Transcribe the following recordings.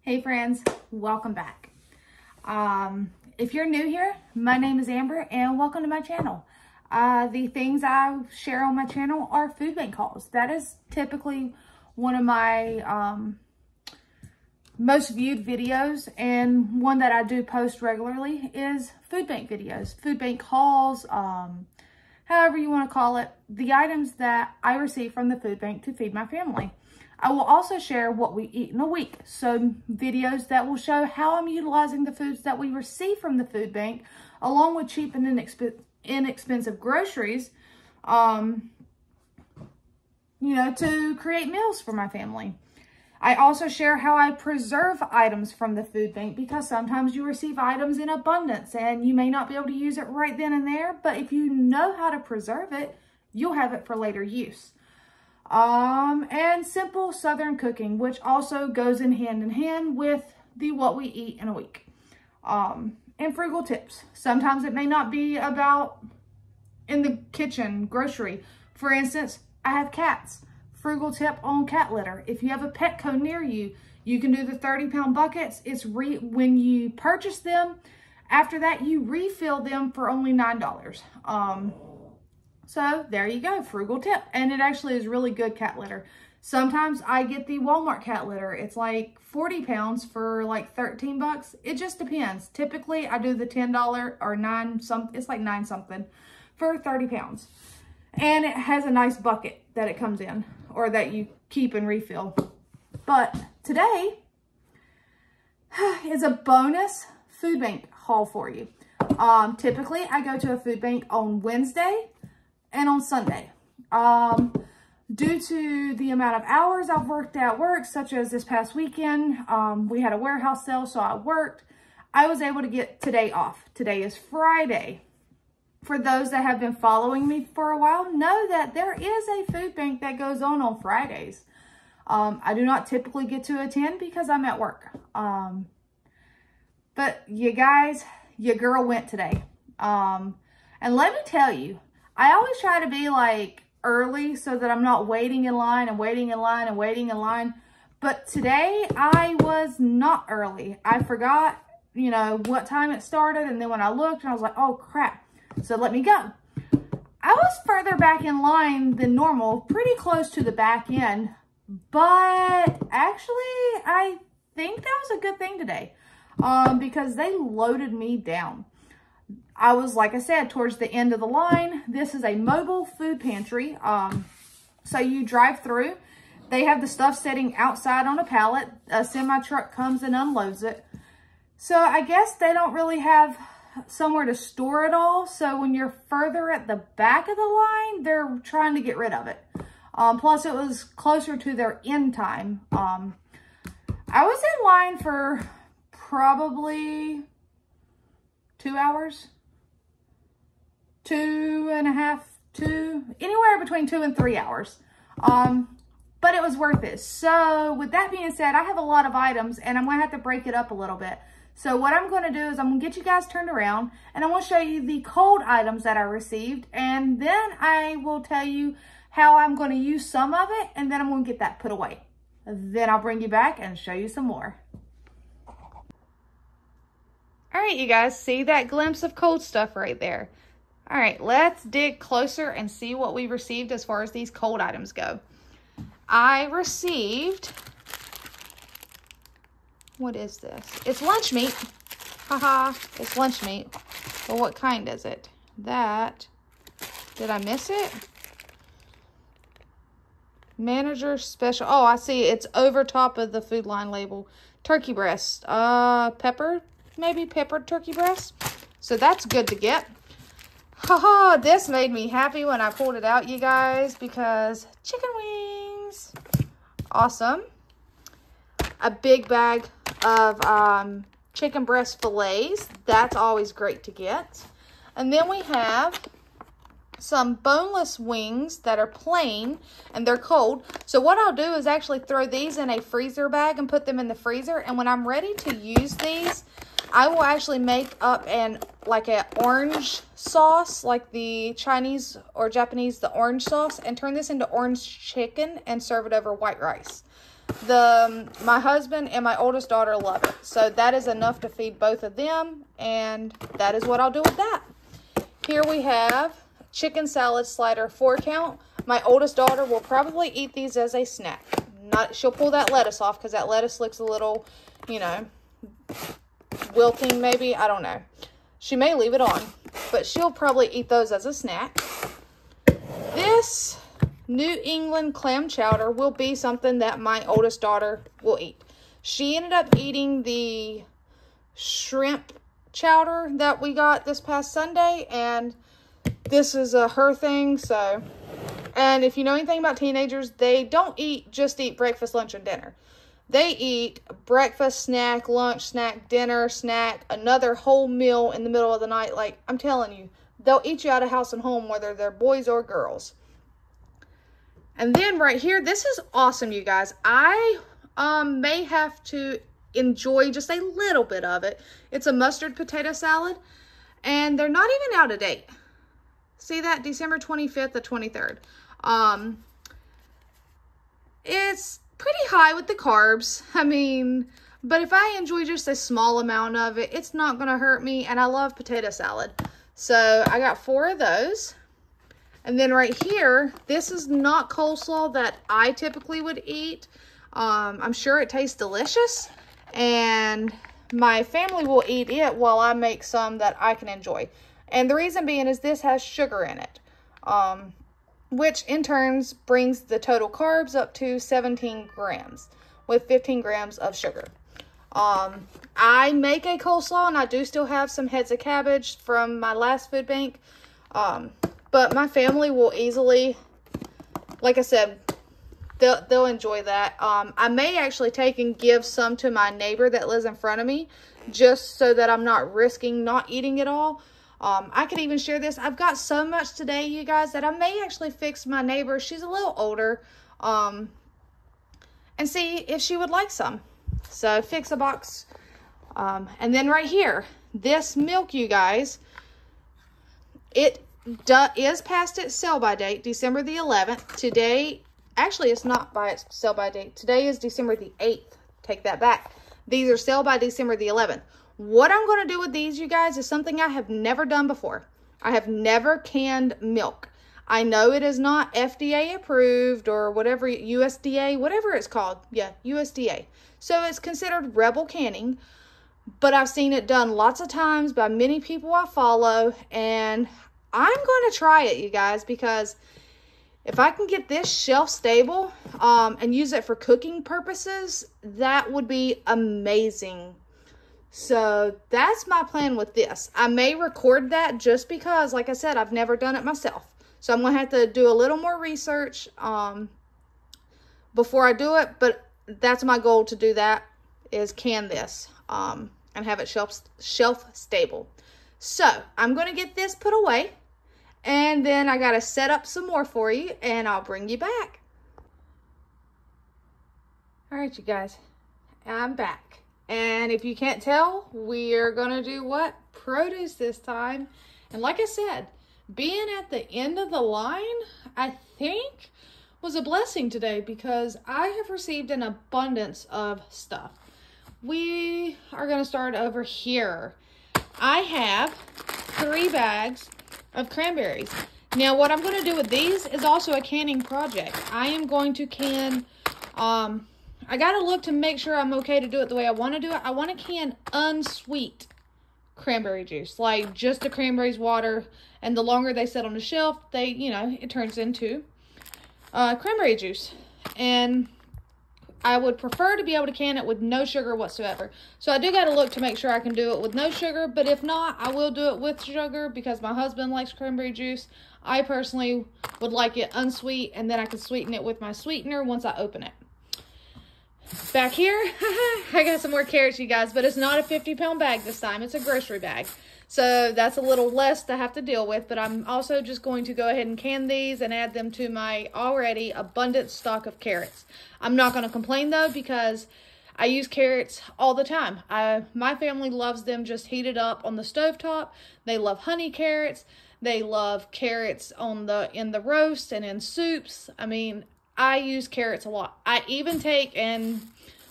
Hey friends, welcome back. If you're new here, my name is Amber and welcome to my channel. The things I share on my channel are food bank hauls. That is typically one of my most viewed videos, and one that I do post regularly is food bank videos, food bank hauls, however you want to call it, the items that I receive from the food bank to feed my family. I will also share what we eat in a week. So videos that will show how I'm utilizing the foods that we receive from the food bank, along with cheap and inexpensive groceries, to create meals for my family. I also share how I preserve items from the food bank, because sometimes you receive items in abundance and you may not be able to use it right then and there, but if you know how to preserve it, you'll have it for later use. And simple Southern cooking, which also goes in hand with the what we eat in a week. And frugal tips. Sometimes it may not be about in the kitchen, grocery. For instance, I have cats. Frugal tip on cat litter. If you have a Petco near you, you can do the 30-pound buckets. When you purchase them, after that you refill them for only $9. So there you go, frugal tip. And it actually is really good cat litter. Sometimes I get the Walmart cat litter. It's like 40 pounds for like 13 bucks. It just depends. Typically I do the $10 or it's like 9 something for 30 pounds. And it has a nice bucket that it comes in, or that you keep and refill. But today is a bonus food bank haul for you. Typically I go to a food bank on Wednesday and on Sunday. Due to the amount of hours I've worked at work, such as this past weekend, we had a warehouse sale, so I worked. I was able to get today off. Today is Friday. For those that have been following me for a while, know that there is a food bank that goes on Fridays. I do not typically get to attend because I'm at work. But you guys, your girl went today. And let me tell you, I always try to be like early so that I'm not waiting in line and waiting in line and waiting in line. But today I was not early. I forgot, what time it started. And then when I looked, I was like, oh crap. So let me go. I was further back in line than normal, pretty close to the back end. But actually, I think that was a good thing today, because they loaded me down. I was, like I said, towards the end of the line. This is a mobile food pantry. So you drive through. They have the stuff sitting outside on a pallet. A semi truck comes and unloads it. So I guess they don't really have somewhere to store it all. So when you're further at the back of the line, they're trying to get rid of it. Plus it was closer to their end time. I was in line for probably 2 hours. 2.5, anywhere between 2 and 3 hours. But it was worth it. So with that being said, I have a lot of items and I'm going to have to break it up a little bit. So what I'm going to do is I'm going to get you guys turned around and I'm going to show you the cold items that I received. And then I will tell you how I'm going to use some of it, and then I'm going to get that put away. Then I'll bring you back and show you some more. All right, you guys, see that glimpse of cold stuff right there? All right, let's dig closer and see what we received as far as these cold items go. I received, what is this? It's lunch meat. Haha, it's lunch meat. Well, what kind is it? Did I miss it? Manager special. Oh, I see. It's over top of the food line label. Turkey breast. Peppered turkey breast. So that's good to get. Haha, this made me happy when I pulled it out, you guys, because chicken wings. Awesome. A big bag of chicken breast fillets. That's always great to get. And then we have some boneless wings that are plain and they're cold. So what I'll do is actually throw these in a freezer bag and put them in the freezer. And when I'm ready to use these, I will actually make up an orange sauce, like the Chinese or Japanese, the orange sauce, and turn this into orange chicken and serve it over white rice. My husband and my oldest daughter love it. So that is enough to feed both of them, and that is what I'll do with that. Here we have chicken salad slider 4-count. My oldest daughter will probably eat these as a snack. She'll pull that lettuce off because that lettuce looks a little, you know, wilting maybe. I don't know. She may leave it on, but she'll probably eat those as a snack. This New England clam chowder will be something that my oldest daughter will eat. She ended up eating the shrimp chowder that we got this past Sunday, and this is her thing. So, and if you know anything about teenagers, they don't just eat breakfast, lunch, and dinner. They eat breakfast, snack, lunch, snack, dinner, snack, another whole meal in the middle of the night. Like, I'm telling you, they'll eat you out of house and home, whether they're boys or girls. And then right here, this is awesome, you guys. I may have to enjoy just a little bit of it. It's a mustard potato salad, and they're not even out of date. See that? December 25th to 23rd. It's pretty high with the carbs. I mean, but if I enjoy just a small amount of it, it's not going to hurt me, and I love potato salad. So I got 4 of those. And then right here, this is not coleslaw that I typically would eat. I'm sure it tastes delicious, and my family will eat it while I make some that I can enjoy. And the reason being is this has sugar in it, which in turn brings the total carbs up to 17 grams with 15 grams of sugar. I make a coleslaw, and I do still have some heads of cabbage from my last food bank. But my family will easily, like I said, they'll enjoy that. I may actually take and give some to my neighbor that lives in front of me, just so that I'm not risking not eating it all. I could even share this. I've got so much today, you guys, that I may actually fix my neighbor. She's a little older, and see if she would like some. So fix a box. And then right here, this milk, you guys, it is past its sell-by date, December the 11th. Today, actually, it's not by its sell-by date. Today is December the 8th. Take that back. These are sell by December the 11th. What I'm going to do with these, you guys, is something I have never done before. I have never canned milk. I know it is not FDA approved or whatever, USDA, whatever it's called. Yeah, USDA. So it's considered rebel canning, but I've seen it done lots of times by many people I follow, and I'm going to try it, you guys, because if I can get this shelf stable and use it for cooking purposes, that would be amazing. So that's my plan with this. I may record that just because, like I said, I've never done it myself. So I'm going to have to do a little more research before I do it. But that's my goal, to do that, is can this and have it shelf stable. So I'm going to get this put away. And then I got to set up some more for you, and I'll bring you back. All right, you guys, I'm back. And if you can't tell, we are going to do what? Produce this time. And like I said, being at the end of the line, I think, was a blessing today, because I have received an abundance of stuff. We are going to start over here. I have 3 bags of cranberries. Now, what I'm going to do with these is also a canning project. I am going to can, I got to look to make sure I'm okay to do it the way I want to do it. I want to can unsweet cranberry juice, like just the cranberries water, and the longer they sit on the shelf, they, you know, it turns into cranberry juice. And I would prefer to be able to can it with no sugar whatsoever. So I do got to look to make sure I can do it with no sugar. But if not, I will do it with sugar, because my husband likes cranberry juice. I personally would like it unsweet, and then I can sweeten it with my sweetener once I open it. Back here, I got some more carrots, you guys. But it's not a 50-pound bag this time. It's a grocery bag. So that's a little less to have to deal with, but I'm also just going to go ahead and can these and add them to my already abundant stock of carrots. I'm not going to complain though, because I use carrots all the time. My family loves them just heated up on the stovetop. They love honey carrots. They love carrots in the roast and in soups. I mean, I use carrots a lot. I even take and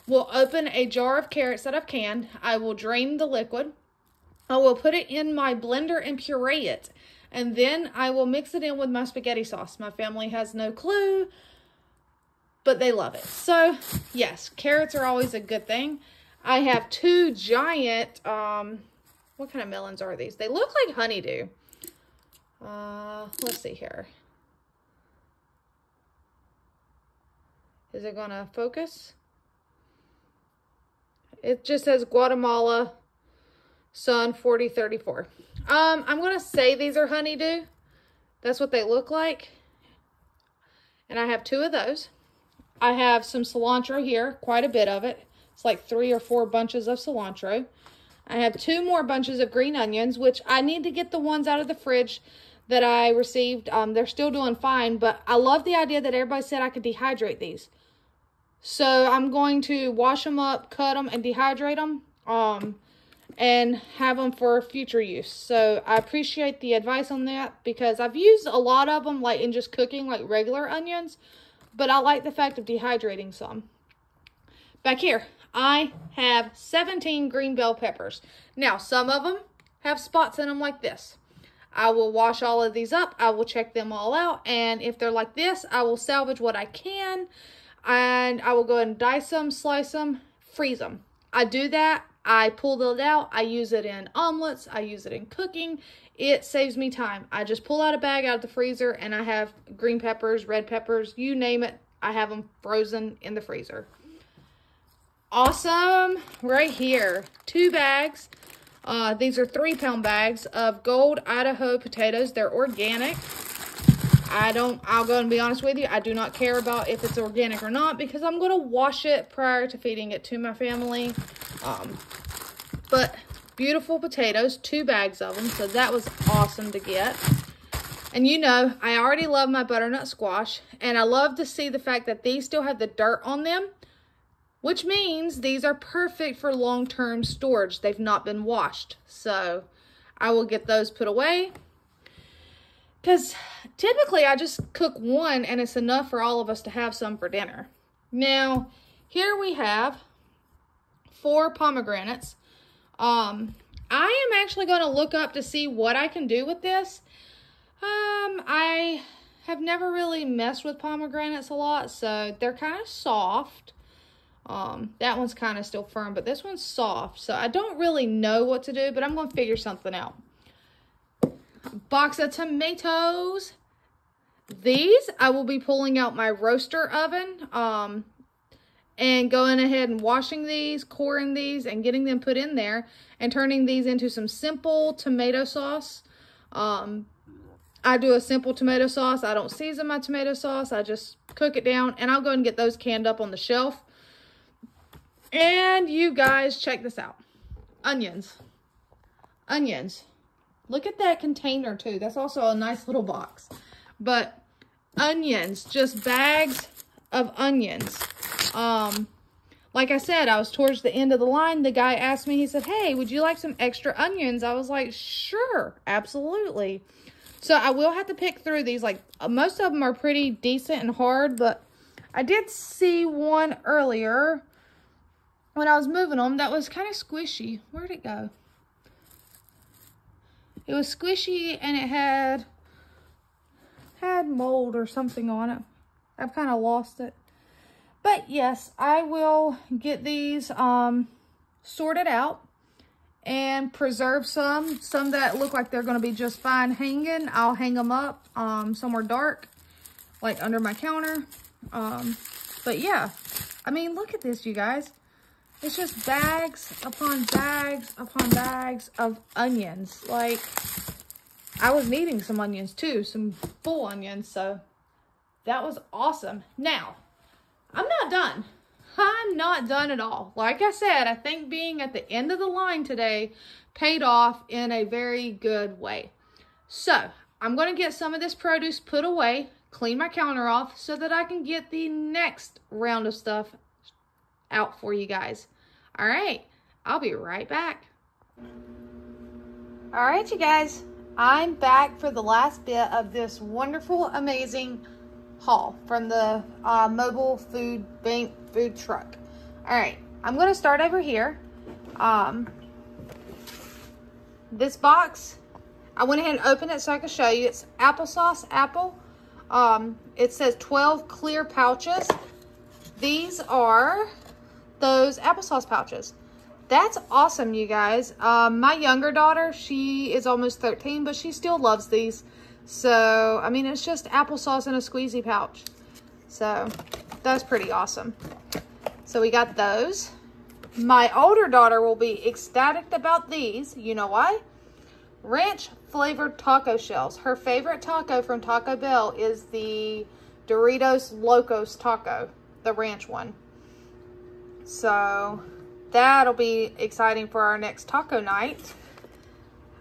will open a jar of carrots that I've canned. I will drain the liquid. I will put it in my blender and puree it. And then I will mix it in with my spaghetti sauce. My family has no clue, but they love it. So, yes, carrots are always a good thing. I have 2 giant, what kind of melons are these? They look like honeydew. Let's see here. Is it gonna focus? It just says Guatemala Sun 4034. I'm gonna say these are honeydew. That's what they look like. And I have 2 of those. I have some cilantro here, quite a bit of it. It's like 3 or 4 bunches of cilantro. I have 2 more bunches of green onions, which I need to get the ones out of the fridge that I received. They're still doing fine, but I love the idea that everybody said I could dehydrate these. So I'm going to wash them up, cut them, and dehydrate them, and have them for future use. So I appreciate the advice on that, because I've used a lot of them like in just cooking like regular onions, but I like the fact of dehydrating some. Back here, I have 17 green bell peppers. Now, some of them have spots in them like this. I will wash all of these up. I will check them all out. And if they're like this, I will salvage what I can. And I will go ahead and dice them, slice them, freeze them. I do that. I pull it out. I use it in omelets. I use it in cooking. It saves me time. I just pull out a bag out of the freezer and I have green peppers, red peppers, you name it. I have them frozen in the freezer. Awesome. Right here, 2 bags. These are 3-pound bags of Gold Idaho potatoes. They're organic. I'll go and be honest with you, I do not care about if it's organic or not, because I'm going to wash it prior to feeding it to my family. But beautiful potatoes, 2 bags of them. So that was awesome to get. And you know, I already love my butternut squash, and I love to see the fact that these still have the dirt on them, which means these are perfect for long-term storage. They've not been washed. So I will get those put away, because typically I just cook one and it's enough for all of us to have some for dinner. Now, here we have 4 pomegranates. I am actually going to look up to see what I can do with this. I have never really messed with pomegranates a lot, so they're kind of soft. That one's kind of still firm, but this one's soft, so I don't really know what to do, but I'm going to figure something out. Box of tomatoes. These, I will be pulling out my roaster oven, and going ahead and washing these, coring these, and getting them put in there, and turning these into some simple tomato sauce. I do a simple tomato sauce. I don't season my tomato sauce. I just cook it down, and I'll go and get those canned up on the shelf. And you guys, check this out. Onions. Onions. Look at that container too. That's also a nice little box. But onions, just bags of onions. Like I said, I was towards the end of the line. The guy asked me, he said, "Hey, would you like some extra onions?" I was like, sure, absolutely. So I will have to pick through these. Like, most of them are pretty decent and hard, but I did see one earlier when I was moving them that was kind of squishy. Where'd it go? It was squishy and it had mold or something on it. I've kind of lost it. But yes, I will get these sorted out and preserve some that look like they're going to be just fine hanging. I'll hang them up somewhere dark, like under my counter. But yeah, I mean, look at this, you guys. It's just bags upon bags upon bags of onions. Like, I was needing some onions too, some full onions, so that was awesome. Now, I'm not done. I'm not done at all. Like I said, I think being at the end of the line today paid off in a very good way. So, I'm going to get some of this produce put away, clean my counter off, so that I can get the next round of stuff out for you guys. All right, I'll be right back. All right, you guys, I'm back for the last bit of this wonderful, amazing haul from the mobile food bank food truck. All right, I'm going to start over here. This box, I went ahead and opened it so I could show you. It's applesauce apple. It says 12 clear pouches. These are those applesauce pouches. That's awesome, you guys. My younger daughter, she is almost 13, but she still loves these. So, I mean, it's just applesauce in a squeezy pouch. So, that's pretty awesome. So, we got those. My older daughter will be ecstatic about these. You know why? Ranch flavored taco shells. Her favorite taco from Taco Bell is the Doritos Locos taco, the ranch one. So, that'll be exciting for our next taco night.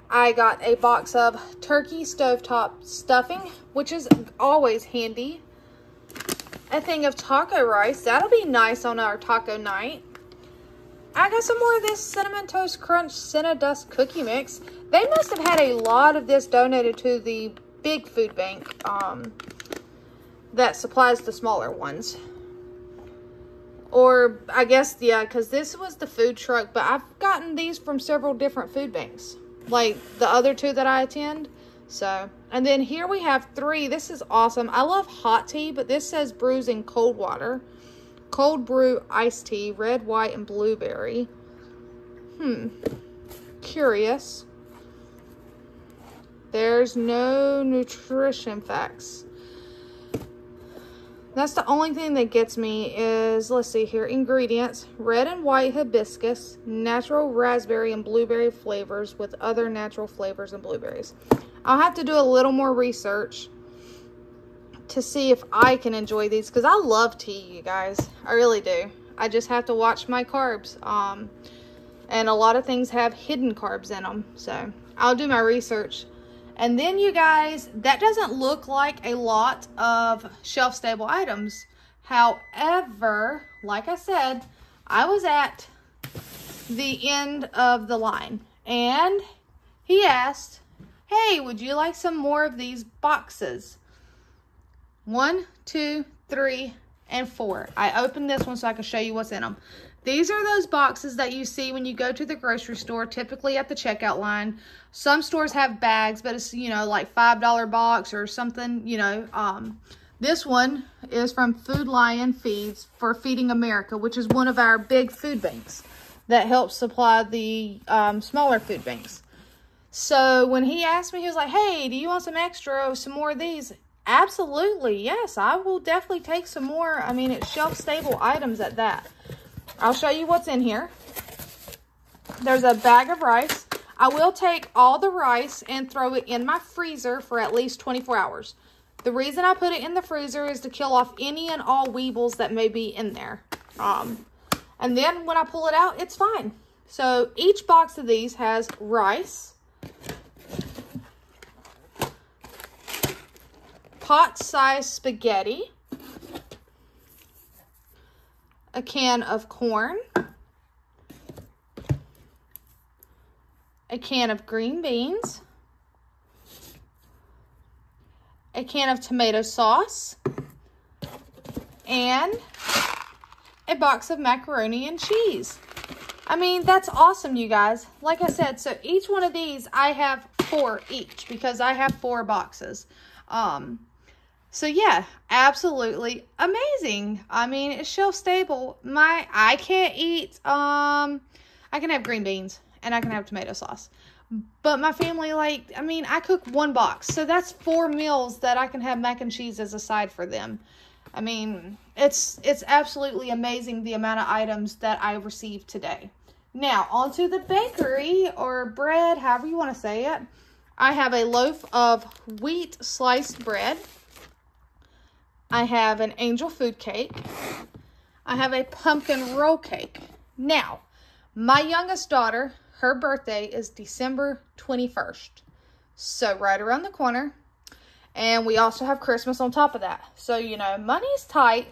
I got a box of turkey stovetop stuffing, which is always handy. A thing of taco rice. That'll be nice on our taco night. I got some more of this Cinnamon Toast Crunch Cinnadust cookie mix. They must have had a lot of this donated to the big food bank that supplies the smaller ones. Or I guess, yeah, because this was the food truck, but I've gotten these from several different food banks, like the other two that I attend. So, and then here we have 3. This is awesome. I love hot tea, but this says brews in cold water. Cold brew iced tea, red, white, and blueberry. Curious. There's no nutrition facts. That's the only thing that gets me is, let's see here, ingredients. Red and white hibiscus, natural raspberry and blueberry flavors with other natural flavors and blueberries. I'll have to do a little more research to see if I can enjoy these, because I love tea, you guys. I really do. I just have to watch my carbs. And a lot of things have hidden carbs in them. So I'll do my research. And then, you guys, that doesn't look like a lot of shelf-stable items. However, like I said, I was at the end of the line. And he asked, hey, would you like some more of these boxes? 1, 2, 3, and 4. I opened this one so I can show you what's in them. These are those boxes that you see when you go to the grocery store, typically at the checkout line. Some stores have bags, but it's, you know, like $5 box or something, you know. This one is from Food Lion Feeds for Feeding America, which is one of our big food banks that helps supply the smaller food banks. So when he asked me, he was like, hey, do you want some extra, some more of these? Absolutely, yes, I will definitely take some more. I mean, it's shelf-stable items at that. I'll show you what's in here. There's a bag of rice. I will take all the rice and throw it in my freezer for at least 24 hours. The reason I put it in the freezer is to kill off any and all weevils that may be in there. And then when I pull it out, it's fine. So each box of these has rice, pot-sized spaghetti, a can of corn, a can of green beans, a can of tomato sauce, and a box of macaroni and cheese. I mean, that's awesome, you guys. Like I said, so each one of these, I have 4 each because I have 4 boxes. So yeah, absolutely amazing. I mean, it's shelf stable. I can't eat, I can have green beans and I can have tomato sauce. But my family, like, I mean, I cook 1 box. So that's 4 meals that I can have mac and cheese as a side for them. I mean, it's absolutely amazing the amount of items that I received today. Now, onto the bakery or bread, however you want to say it. I have a loaf of wheat sliced bread. I have an angel food cake. I have a pumpkin roll cake. Now, my youngest daughter, her birthday is December 21st. So right around the corner. And we also have Christmas on top of that. So, you know, money's tight.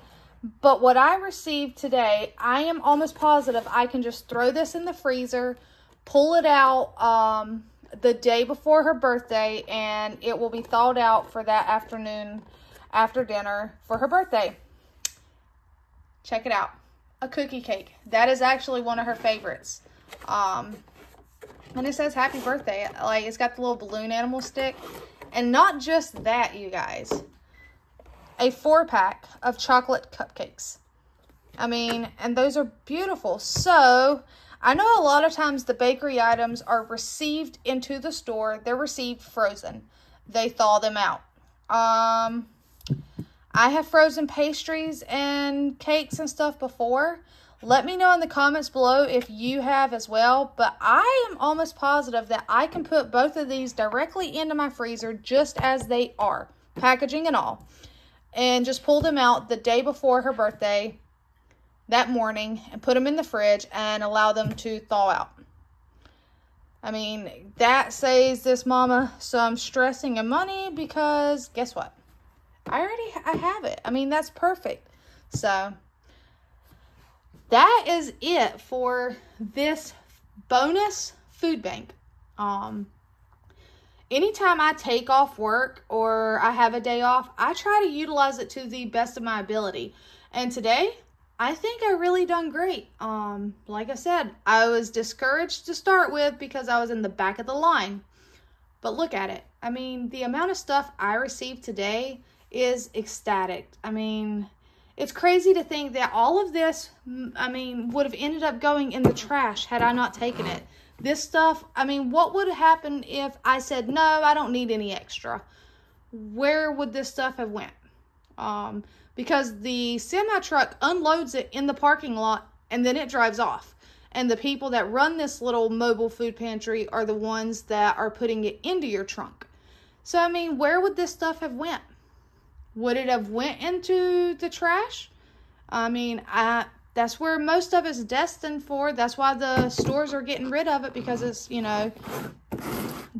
But what I received today, I am almost positive I can just throw this in the freezer, pull it out the day before her birthday, and it will be thawed out for that afternoon after dinner for her birthday. Check it out. A cookie cake. That is actually one of her favorites. And it says happy birthday. Like, it's got the little balloon animal stick. And not just that, you guys. A 4-pack of chocolate cupcakes. I mean, and those are beautiful. So, I know a lot of times the bakery items are received into the store. They're received frozen. They thaw them out. I have frozen pastries and cakes and stuff before. Let me know in the comments below if you have as well. But I am almost positive that I can put both of these directly into my freezer just as they are, packaging and all. And just pull them out the day before her birthday, that morning, and put them in the fridge and allow them to thaw out. I mean, that saves this mama some stressing and money because guess what? I have it. I mean, that's perfect. So, that is it for this bonus food bank. Anytime I take off work or I have a day off, I try to utilize it to the best of my ability. And today, I think I really done great. Like I said, I was discouraged to start with because I was in the back of the line. But look at it. I mean, the amount of stuff I received today is ecstatic. I mean, it's crazy to think that all of this, I mean, would have ended up going in the trash had I not taken it. This stuff, I mean, what would have happened if I said, no, I don't need any extra? Where would this stuff have went? Because the semi-truck unloads it in the parking lot and then it drives off. And the people that run this little mobile food pantry are the ones that are putting it into your trunk. So, I mean, where would this stuff have went? Would it have went into the trash? I mean, that's where most of it's destined for. That's why the stores are getting rid of it, because it's, you know,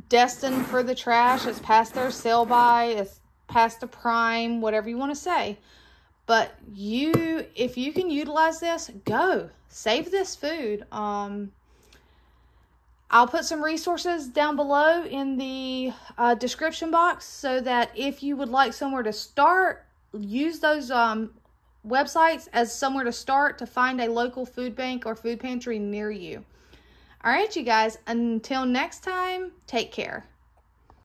destined for the trash. It's past their sell by. It's past the prime, whatever you want to say. But if you can utilize this, go. Save this food. I'll put some resources down below in the description box so that if you would like somewhere to start, use those websites as somewhere to start to find a local food bank or food pantry near you. All right, you guys, until next time, take care.